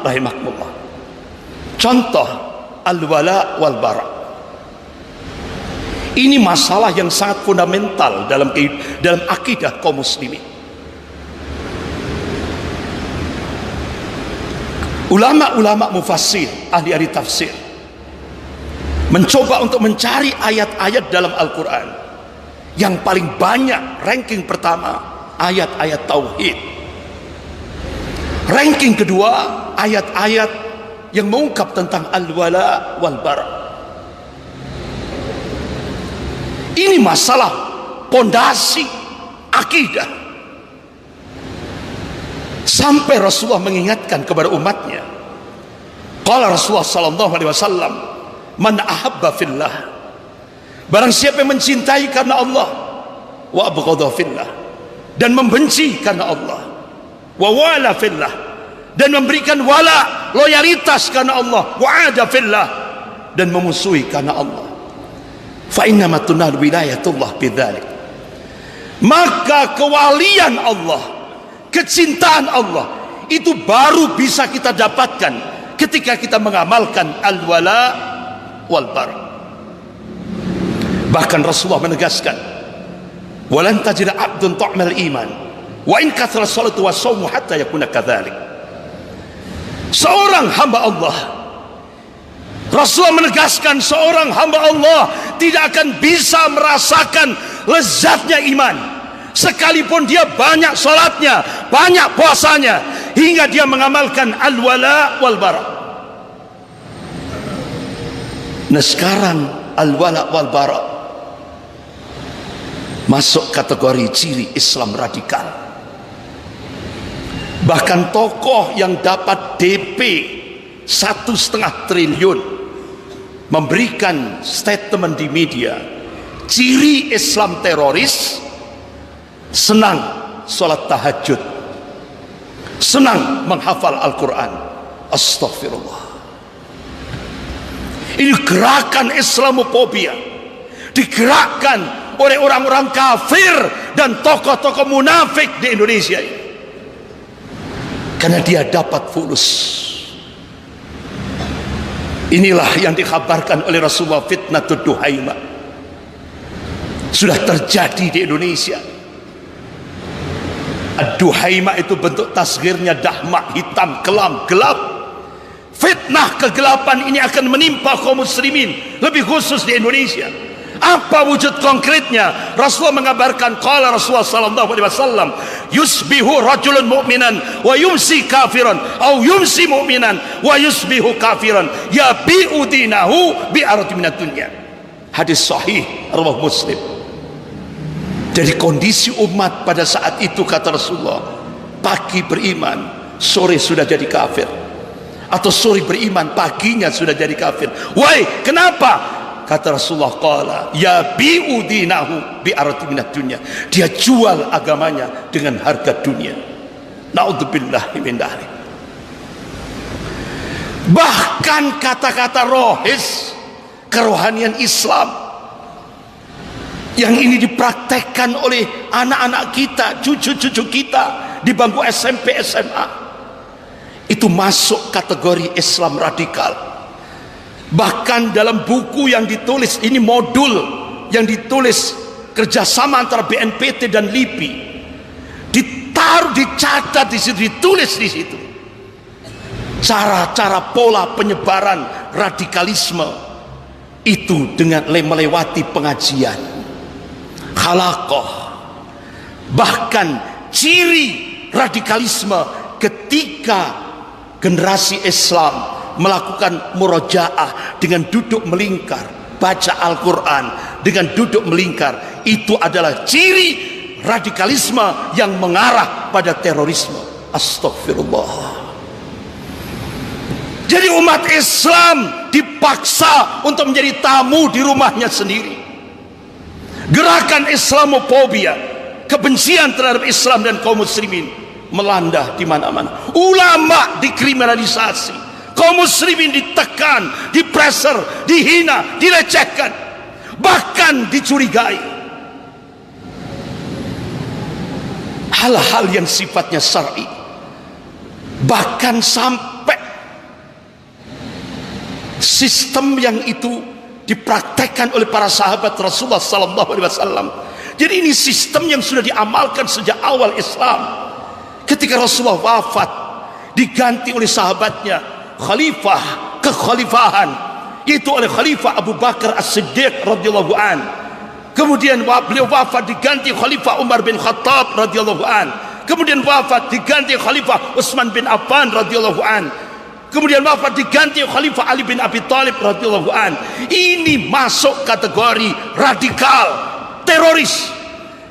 rahimahullah. Contoh al-wala wal bara. Ini masalah yang sangat fundamental dalam akidah kaum muslimin. Ulama-ulama mufassir, ahli-ahli tafsir, mencoba untuk mencari ayat-ayat dalam Al-Quran yang paling banyak. Ranking pertama ayat-ayat tauhid, ranking kedua ayat-ayat yang mengungkap tentang al-wala wal bara. Ini masalah pondasi akidah, sampai Rasulullah mengingatkan kepada umatnya. Qala Rasulullah sallallahu alaihi wasallam, man ahabba fillah, barang siapa yang mencintai karena Allah, wa abghadha fillah, dan membenci karena Allah, wa wala fillah, dan memberikan wala, loyalitas karena Allah, wa ada fillah, dan memusuhi karena Allah, fa innama tunal wilayatullah bidzalik, maka kewalian Allah, kecintaan Allah itu baru bisa kita dapatkan ketika kita mengamalkan al-wala wal bara. Bahkan Rasulullah menegaskan, walan tajida abdun ta'mal iman wa in kathara salatu wa shaumu hatta yakuna kadzalik. Seorang hamba Allah, Rasulullah menegaskan, seorang hamba Allah tidak akan bisa merasakan lezatnya iman sekalipun dia banyak salatnya, banyak puasanya, hingga dia mengamalkan al-wala wal bara. Nah sekarang al-wala wal bara masuk kategori ciri Islam radikal. Bahkan tokoh yang dapat DP 1,5 triliun memberikan statement di media, ciri Islam teroris: senang sholat tahajud, senang menghafal Al-Quran. Astagfirullah. Ini gerakan Islamofobia, digerakkan oleh orang-orang kafir dan tokoh-tokoh munafik di Indonesia ini, karena dia dapat fulus. Inilah yang dikabarkan oleh Rasulullah, fitnatud duhaima sudah terjadi di Indonesia. Ad-duhaima itu bentuk tasghirnya dahma, hitam, kelam, gelap. Fitnah kegelapan ini akan menimpa kaum muslimin, lebih khusus di Indonesia. Apa wujud konkretnya? Rasulullah mengabarkan, qala Rasulullah sallallahu alaihi wasallam, yusbihu rajulun mu'minan wa yumsi kafiran, au yumsi mu'minan wa yusbihu kafiran, yabi'u dinahu bi ardi minad dunya. Hadis sahih riwayat Muslim. Jadi kondisi umat pada saat itu, kata Rasulullah, pagi beriman, sore sudah jadi kafir, atau sore beriman, paginya sudah jadi kafir. Why? Kenapa? Kata Rasulullah, qala yabi'u dinahu bi ardi minad dunya, dia jual agamanya dengan harga dunia. Naudzubillahi min dzalik. Bahkan kata-kata rohis kerohanian Islam yang ini dipraktekkan oleh anak-anak kita, cucu-cucu kita di bangku SMP, SMA, itu masuk kategori Islam radikal. Bahkan dalam buku yang ditulis, ini modul yang ditulis kerjasama antara BNPT dan LIPI, ditaruh, dicatat di situ, ditulis di situ cara-cara pola penyebaran radikalisme itu dengan melewati pengajian, halaqah. Bahkan ciri radikalisme ketika generasi Islam melakukan murojaah dengan duduk melingkar, baca Al-Quran dengan duduk melingkar, itu adalah ciri radikalisme yang mengarah pada terorisme. Astagfirullah. Jadi umat Islam dipaksa untuk menjadi tamu di rumahnya sendiri. Gerakan Islamofobia, kebencian terhadap Islam dan kaum muslimin melanda di mana-mana. Ulama dikriminalisasi, kaum muslimin ditekan, dipreser, dihina, dilecehkan, bahkan dicurigai. Hal-hal yang sifatnya syar'i, bahkan sampai Sistem yang itu dipraktekkan oleh para sahabat Rasulullah sallallahu alaihi wasallam. Jadi ini sistem yang sudah diamalkan sejak awal Islam. Ketika Rasulullah wafat, diganti oleh sahabatnya khalifah kekhalifahan, yaitu oleh Khalifah Abu Bakar As-Siddiq radhiyallahu an. Kemudian beliau wafat, diganti Khalifah Umar bin Khattab radhiyallahu an. Kemudian wafat, diganti Khalifah Utsman bin Affan radhiyallahu an. Kemudian wafat, diganti Khalifah Ali bin Abi Thalib radhiyallahu an. Ini masuk kategori radikal, teroris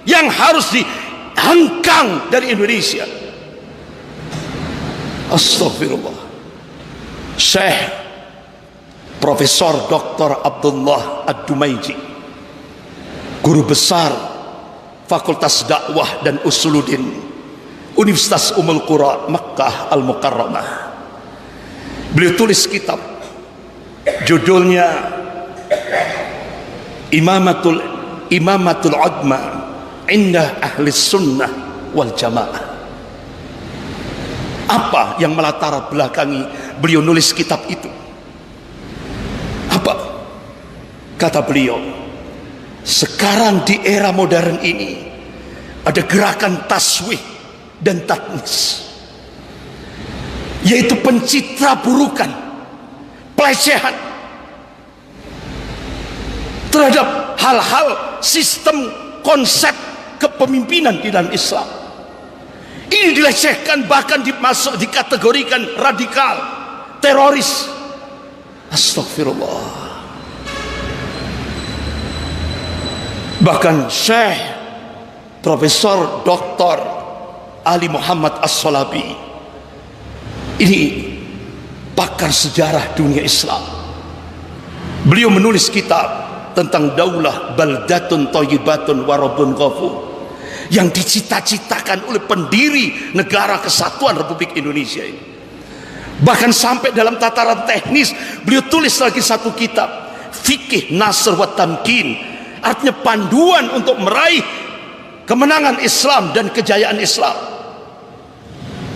yang harus dihengkang dari Indonesia. Astagfirullah. Syekh Profesor Dr. Abdullah Ad-Dumaiji, guru besar Fakultas Dakwah dan Usuluddin Universitas Ummul Qura Makkah Al-Mukarramah, beliau tulis kitab judulnya Imamatul Udma Indah Ahli Sunnah wal Jamaah. Apa yang melatar belakangi beliau nulis kitab itu? Apa? Kata beliau, sekarang di era modern ini ada gerakan taswih dan tatnis, yaitu pencitra burukan, pelecehan terhadap hal-hal sistem konsep kepemimpinan di dalam Islam. Ini dilecehkan, bahkan dikategorikan radikal, teroris. Astagfirullah. Bahkan Syekh Profesor Dr. Ali Muhammad As-Salabi, ini pakar sejarah dunia Islam, beliau menulis kitab tentang daulah baldatun thayyibatun wa rabbun ghafur, yang dicita-citakan oleh pendiri negara kesatuan Republik Indonesia ini. Bahkan sampai dalam tataran teknis beliau tulis lagi satu kitab, Fikih Nasr wa Tamkin, artinya panduan untuk meraih kemenangan Islam dan kejayaan Islam.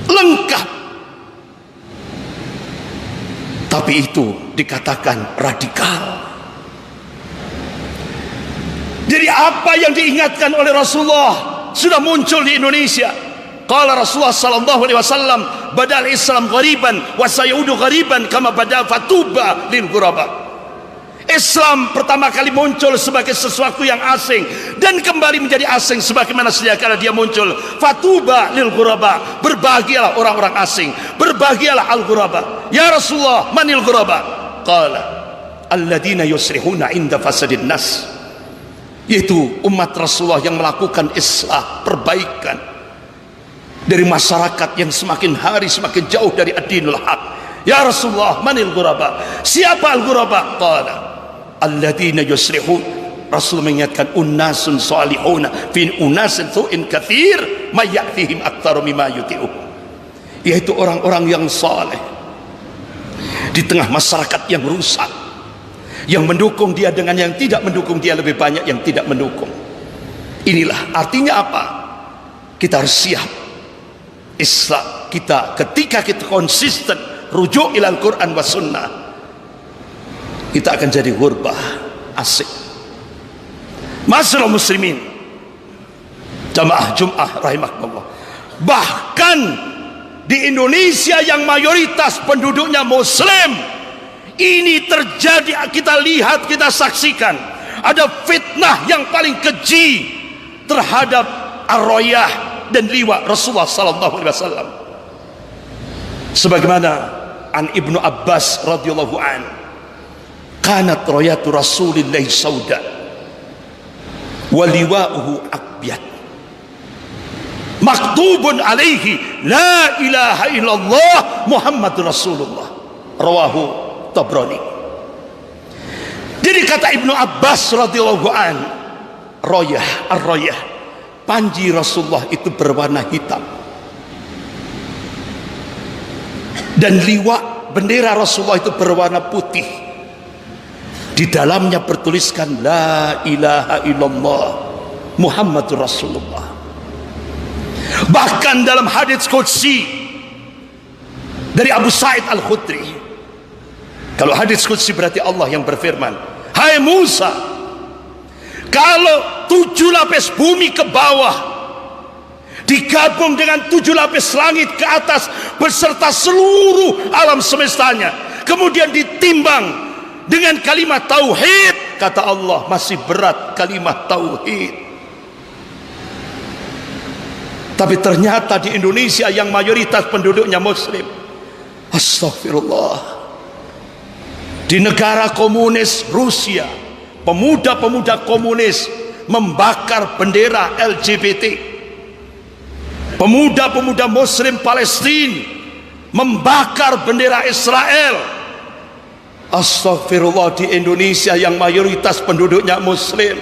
Lengkap. Tapi itu dikatakan radikal. Jadi apa yang diingatkan oleh Rasulullah sudah muncul di Indonesia. Qala Rasulullah sallallahu alaihi wasallam, badal Islam ghariban wa sayaudu ghariban kama bada fatuba lil ghuraba. Islam pertama kali muncul sebagai sesuatu yang asing dan kembali menjadi asing sebagaimana sedia kala dia muncul. Fatuba lil ghuraba, berbahagialah orang-orang asing, berbahagialah al ghuraba. Ya Rasulullah, manil ghuraba? Qala alladziina yusrihuna 'inda fasadin nas, yaitu umat Rasulullah yang melakukan islah, perbaikan dari masyarakat yang semakin hari semakin jauh dari ad-dinul haq. Ya Rasulullah, manil ghuraba? Siapa al-ghuraba? Qala alladzina yusrihun. Rasul mengingatkan, unnasun salihuna fi unasin su'in katsir may ya'tihim aktsaru mimma yuti'u, yaitu orang-orang yang saleh di tengah masyarakat yang rusak, yang mendukung dia dengan yang tidak mendukung dia lebih banyak yang tidak mendukung. Inilah artinya apa? Kita harus siap. Islam kita, ketika kita konsisten rujuk ilal Quran wa sunnah, kita akan jadi ghurbah, asik. Masyaallah muslimin, jamaah Jum'ah rahimakumullah. Bahkan di Indonesia yang mayoritas penduduknya muslim, ini terjadi, kita lihat, kita saksikan ada fitnah yang paling keji terhadap ar-rayah dan liwa Rasulullah sallallahu alaihi wasallam. Sebagaimana an Ibnu Abbas radhiyallahu an, kanat rayatu Rasulillah sauda wa liwa'uhu abyad maktubun alaihi la ilaha illallah Muhammadur Rasulullah, rawahu Tabrani. Jadi kata Ibnu Abbas radhiyallahu an, rayah, ar-rayah, panji Rasulullah itu berwarna hitam, dan liwa bendera Rasulullah itu berwarna putih. Di dalamnya bertuliskan la ilaha illallah Muhammadur Rasulullah. Bahkan dalam hadits qudsi dari Abu Sa'id Al-Khudri, Kalau hadis qudsi berarti Allah yang berfirman, hai Musa, kalau 7 lapis bumi ke bawah digabung dengan 7 lapis langit ke atas beserta seluruh alam semestanya, kemudian ditimbang dengan kalimat tauhid, kata Allah, masih berat kalimat tauhid. Tapi ternyata di Indonesia yang mayoritas penduduknya muslim, astagfirullah, di negara komunis Rusia, pemuda-pemuda komunis membakar bendera LGBT. Pemuda-pemuda muslim Palestina membakar bendera Israel. Astagfirullah, di Indonesia yang mayoritas penduduknya muslim,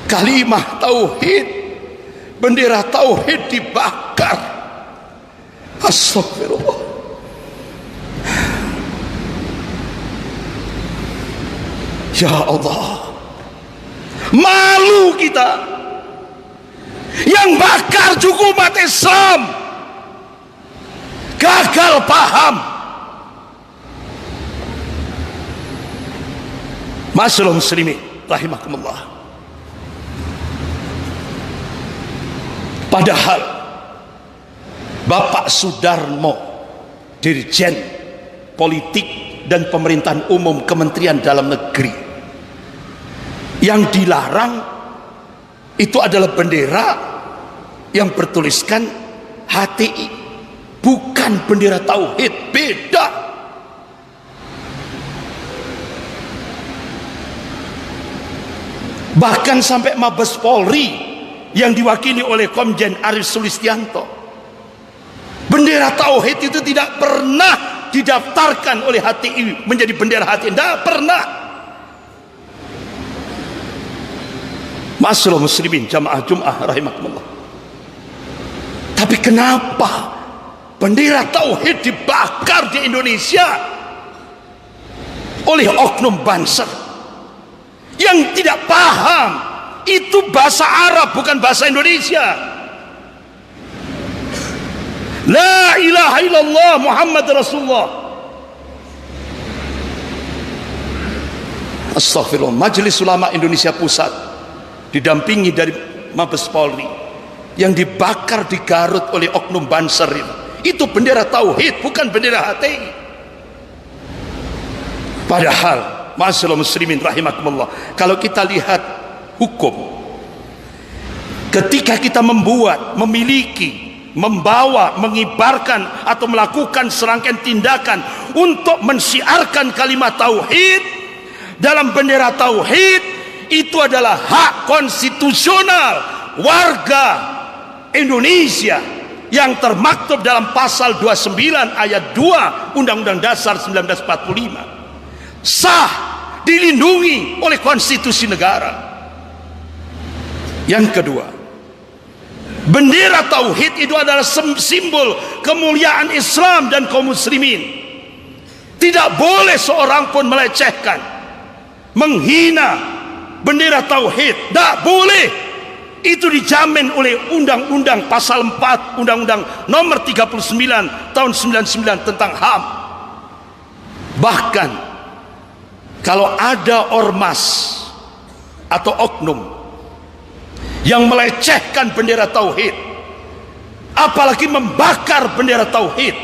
kalimah tauhid, bendera tauhid dibakar. Astagfirullah. Ya Allah, malu kita. Yang bakar juga umat Islam gagal paham. Masyaallah muslimin rahimakumullah. Padahal Bapak Sudarmo, Dirjen Politik dan Pemerintahan Umum Kementerian Dalam Negeri, yang dilarang itu adalah bendera yang bertuliskan HTI, bukan bendera tauhid, beda. Bahkan sampai Mabes Polri yang diwakili oleh Komjen Arief Sulistianto, bendera tauhid itu tidak pernah didaftarkan oleh HTI menjadi bendera HTI, tidak pernah. Masyaallah muslimin jamaah Jum'ah rahimakumullah. Tapi kenapa bendera tauhid dibakar di Indonesia oleh oknum Banser yang tidak paham itu bahasa Arab bukan bahasa Indonesia. La ilaha illallah Muhammad Rasulullah. Astagfirullah. Majelis Ulama Indonesia Pusat didampingi dari Mabes Polri yang dibakar di Garut oleh oknum Banser itu bendera tauhid bukan bendera HTI. Padahal masyaallah muslimin rahimakumullah, kalau kita lihat hukum, ketika kita membuat, memiliki, membawa, mengibarkan atau melakukan serangkaian tindakan untuk mensiarkan kalimat tauhid dalam bendera tauhid, itu adalah hak konstitusional warga Indonesia yang termaktub dalam pasal 29 ayat 2 Undang-Undang Dasar 1945, sah, dilindungi oleh konstitusi negara. Yang kedua, bendera tauhid itu adalah simbol kemuliaan Islam dan kaum muslimin. Tidak boleh seorang pun melecehkan, menghina bendera tauhid, tidak boleh. Itu dijamin oleh undang-undang pasal 4 Undang-Undang nomor 39 tahun 99 tentang HAM. Bahkan kalau ada ormas atau oknum yang melecehkan bendera tauhid, apalagi membakar bendera tauhid,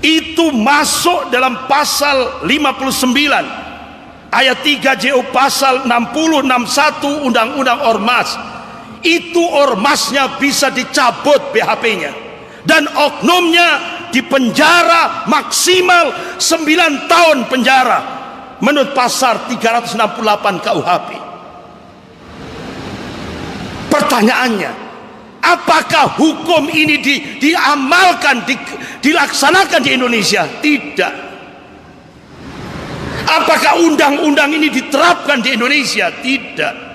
itu masuk dalam pasal 59 ayat 3 JU pasal 60 61 Undang-Undang Ormas. Itu ormasnya bisa dicabut BHP-nya dan oknumnya dipenjara maksimal 9 tahun penjara menurut pasal 368 KUHP. Pertanyaannya, apakah hukum ini diamalkan, dilaksanakan di Indonesia? Tidak. Apakah undang-undang ini diterapkan di Indonesia? Tidak.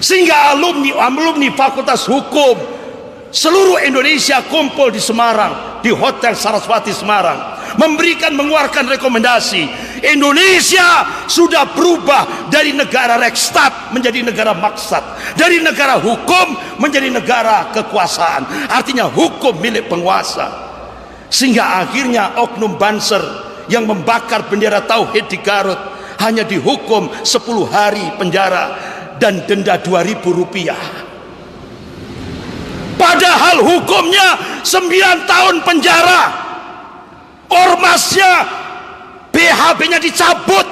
Sehingga alumni Fakultas Hukum seluruh Indonesia kumpul di Semarang, di Hotel Saraswati Semarang, mengeluarkan rekomendasi. Indonesia sudah berubah dari negara Rekstad menjadi negara maksad, dari negara hukum menjadi negara kekuasaan, artinya hukum milik penguasa. Sehingga akhirnya oknum Banser yang membakar bendera tauhid di Garut hanya dihukum 10 hari penjara dan denda Rp2.000. Padahal hukumnya 9 tahun penjara. Ormasnya, BHB-nya dicabut.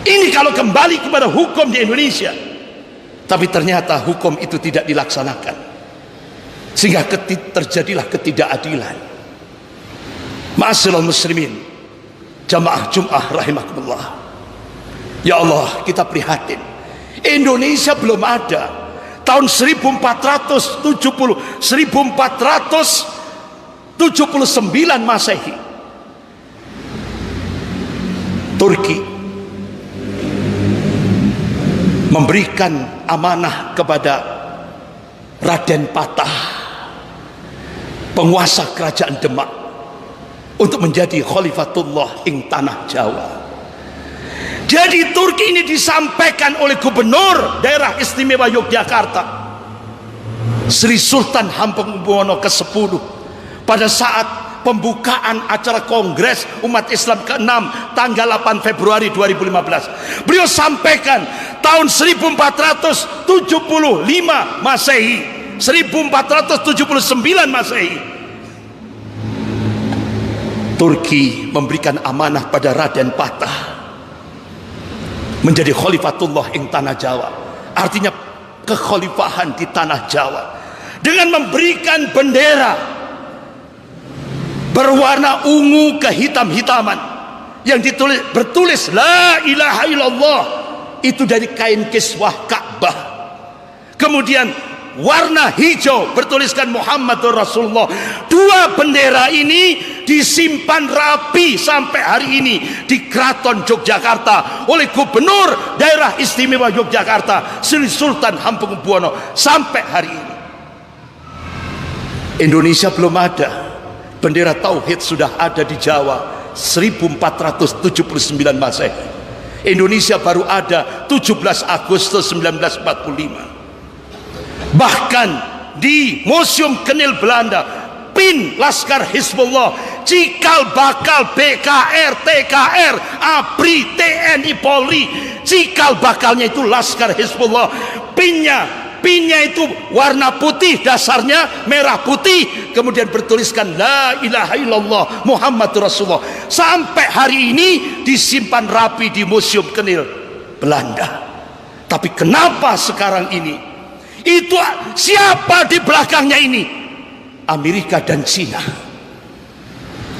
Ini kalau kembali kepada hukum di Indonesia. Tapi ternyata hukum itu tidak dilaksanakan, sehingga terjadilah ketidakadilan. Ma'asyiral muslimin, jamaah Jum'ah rahimakumullah. Ya Allah, kita prihatin. Indonesia belum ada tahun 1479 Masehi. Turki memberikan amanah kepada Raden Patah, penguasa kerajaan Demak, untuk menjadi Khalifatullah ing tanah Jawa. Jadi Turki ini disampaikan oleh Gubernur Daerah Istimewa Yogyakarta, Sri Sultan Hamengkubuwono ke-10, pada saat pembukaan acara Kongres Umat Islam ke-6 tanggal 8 Februari 2015. Beliau sampaikan tahun 1475 Masehi, 1479 Masehi, Turki memberikan amanah pada Raden Patah menjadi Khalifatullah ing tanah Jawa. Artinya kekhalifahan di tanah Jawa, dengan memberikan bendera berwarna ungu kehitam-hitaman yang bertulis la ilaha illallah, itu dari kain kiswah Ka'bah. Kemudian warna hijau bertuliskan Muhammadur Rasulullah. Dua bendera ini disimpan rapi sampai hari ini di Keraton Yogyakarta oleh Gubernur Daerah Istimewa Yogyakarta, Sri Sultan Hamengkubuwono, sampai hari ini. Indonesia belum ada. Bendera tauhid sudah ada di Jawa 1479 Masehi. Indonesia baru ada 17 Agustus 1945. Bahkan di Museum Kenil Belanda, pin Laskar Hizbullah, cikal bakal BKR, TKR, ABRI, TNI, Polri, cikal bakalnya itu Laskar Hizbullah. Pinnya itu warna putih, dasarnya merah putih, kemudian bertuliskan la ilaha illallah Muhammadur Rasulullah. Sampai hari ini disimpan rapi di Museum Kenil Belanda. Tapi kenapa sekarang ini, itu siapa di belakangnya ini? Amerika dan Cina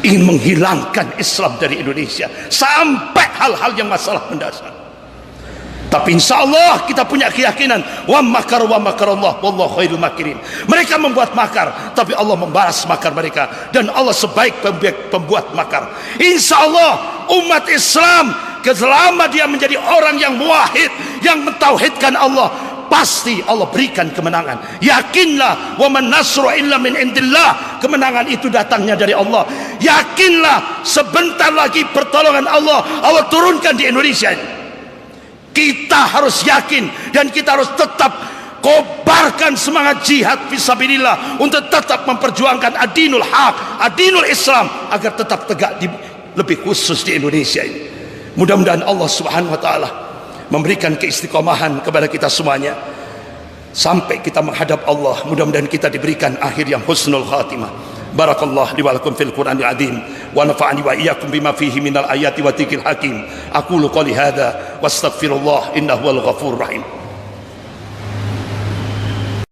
ingin menghilangkan Islam dari Indonesia sampai hal-hal yang masalah mendasar. Tapi insya Allah kita punya keyakinan, wa makar Allah wallahu khairul makirin. Mereka membuat makar, tapi Allah membalas makar mereka, dan Allah sebaik pembuat makar. Insya Allah umat Islam, selama dia menjadi orang yang muwahhid, yang mentauhidkan Allah, pasti Allah berikan kemenangan. Yakinlah, wa man nasru illa min indillah, kemenangan itu datangnya dari Allah. Yakinlah, sebentar lagi pertolongan Allah turunkan di Indonesia ini. Kita harus yakin, dan kita harus tetap kobarkan semangat jihad fisabilillah untuk tetap memperjuangkan adinul haq, adinul Islam, agar tetap tegak lebih khusus di Indonesia ini. Mudah-mudahan Allah Subhanahu wa taala memberikan keistiqomahan kepada kita semuanya sampai kita menghadap Allah. Mudah-mudahan kita diberikan akhir yang husnul khatimah. Barakallah li wa lakum fil Qur'anil azim, wa nafa'ani wa iyyakum bima fihi minal ayati wa dzikril hakim. Aqulu qouli hadza wastaghfirullah innahu wal ghafurur rahim.